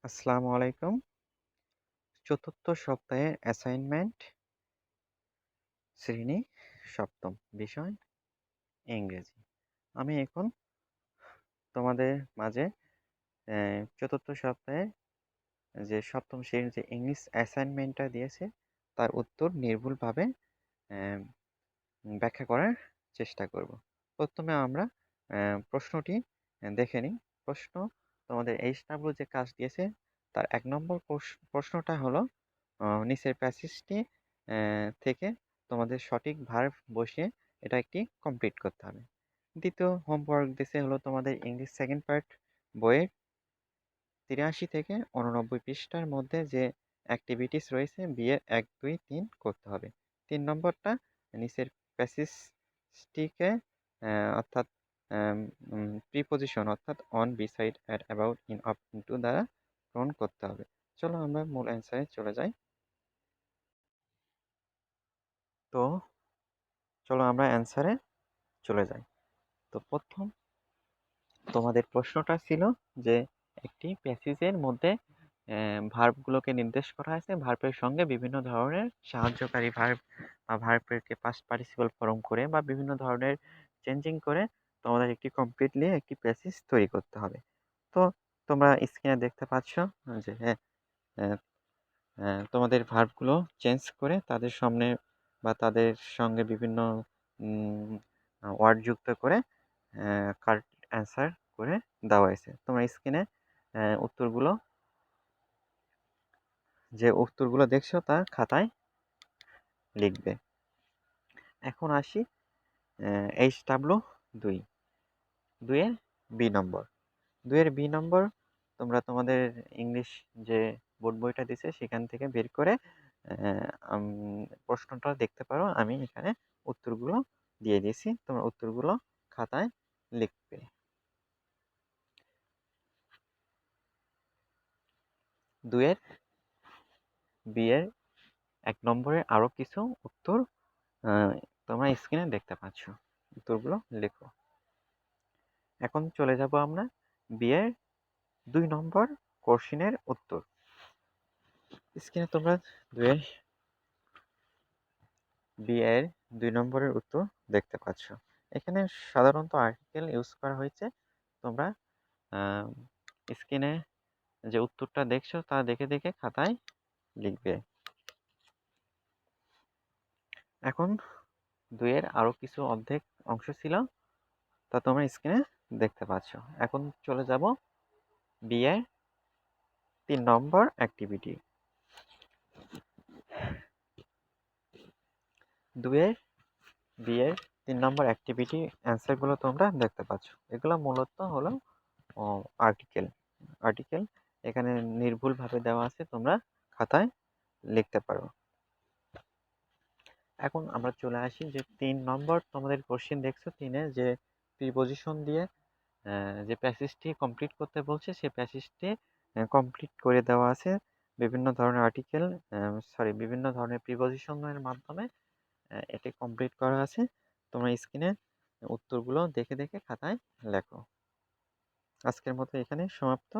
আসসালামু আলাইকুম। চতুর্থ সপ্তাহের অ্যাসাইনমেন্ট শ্রেণী ৭ম বিষয় ইংরেজি। আমি এখন তোমাদের মাঝে চতুর্থ সপ্তাহে যে ৭ম শ্রেণীর যে ইংলিশ অ্যাসাইনমেন্টটা দিয়েছে তার উত্তর নির্ভুলভাবে অ্যা ব্যাখ্যা করার চেষ্টা করব। প্রথমে আমরা প্রশ্নটি দেখে নিই। প্রশ্ন তোমাদের HW যে কাজ দিয়েছে তার ১ নম্বর প্রশ্নটা হলো নিচের প্যাসেজটি থেকে তোমাদের সঠিক ভার্ব বসিয়ে এটা একটি কমপ্লিট করতে হবে। দ্বিতীয় হোমওয়ার্ক দিছে হলো তোমাদের ইংলিশ সেকেন্ড পার্ট বইয়ের ৮৩ থেকে ৮৯ পৃষ্ঠার মধ্যে যে অ্যাক্টিভিটিস রয়েছে বিয়ের ১, ২, ৩ করতে হবে। ৩ নম্বরটা নিচের প্যাসেজটিকে অর্থাৎ প্রিপজিশন অর্থাৎ on, beside, at, about, in, of, into দ্বারা পূরণ করতে হবে। চলো আমরা মূল অ্যান্সারে চলে যাই। তো চলো আমরা অ্যান্সারে চলে যাই। তো প্রথম তোমাদের প্রশ্নটা ছিল যে একটি প্যাসেজের মধ্যে ভার্বগুলোকে নির্দেশ করা হয়েছে। ভার্বের সঙ্গে বিভিন্ন ধরনের সাহায্যকারী ভার্ব বা ভার্বকে পাস্ট পার্টিসিপল ফর্ম করে বা বিভিন্ন ধরনের চেঞ্জিং করে তোমাদের কমপ্লিটলি একটি প্যাসেজ তৈরি করতে হবে। তো তোমরা স্ক্রিনে দেখতে পাচ্ছ যে আহ, তোমাদের ভার্বগুলো চেঞ্জ করে তাদের সামনে বা তাদের সঙ্গে বিভিন্ন ওয়ার্ড যুক্ত করে কারেক্ট অ্যান্সার করে দেওয়া হয়েছে। তোমরা স্ক্রিনে উত্তরগুলো যে উত্তরগুলো দেখছো তা খাতায় লিখবে। এখন আসি HW2 2-এর বি নম্বর। 2-এর বি নম্বর তোমরা তোমাদের ইংলিশ যে বোর্ড বইটা দিছে সেখান থেকে বের করে প্রশ্নটা দেখতে পারো। আমি এখানে উত্তরগুলো দিয়ে দিয়েছি, তোমরা উত্তরগুলো খাতায় লিখবে। 2-এর বি এর 1 নম্বরে আরো কিছু উত্তর তোমরা স্ক্রিনে দেখতে পাচ্ছ। উত্তরগুলো লেখো। এখন চলে যাব আমরা বি এর 2 নম্বর কোশ্চেনের উত্তর। স্ক্রিনে তোমরা 2-এর বি এর 2 নম্বরের উত্তর দেখতে পাচ্ছ। এখানে সাধারণত আর্টিকেল ইউজ করা হয়েছে। তোমরা স্ক্রিনে যে উত্তরটা দেখছো তা দেখে দেখে খাতায় লিখবে। এখন 2-এর আরো কিছু অর্ধেক অংশ ছিল, তা তোমরা স্ক্রিনে দেখতে পাচ্ছ। এখন চলে যাব বি এর 3 নম্বর অ্যাক্টিভিটি। 2-এর বি এর 3 নম্বর অ্যাক্টিভিটি অ্যান্সারগুলো তোমরা দেখতে পাচ্ছ। এগুলো মূলত হলো আর্টিকেল। আর্টিকেল এখানে নির্ভুলভাবে দেওয়া আছে, তোমরা খাতায় লিখতে পারো। এখন আমরা চলে আসি যে 3 নম্বর তোমাদের কোশ্চেন দেখছো। 3-এ যে প্রিপজিশন দিয়ে যে প্যাসেজটি কমপ্লিট করতে বলছে সেই প্যাসেজটি কমপ্লিট করে দেওয়া আছে বিভিন্ন ধরনের আর্টিকেল বিভিন্ন ধরনের প্রিপজিশনের মাধ্যমে এটি কমপ্লিট করা আছে। তোমরা স্ক্রিনে উত্তরগুলো দেখে দেখে খাতায় লেখো। আজকের মতো এখানে সমাপ্ত।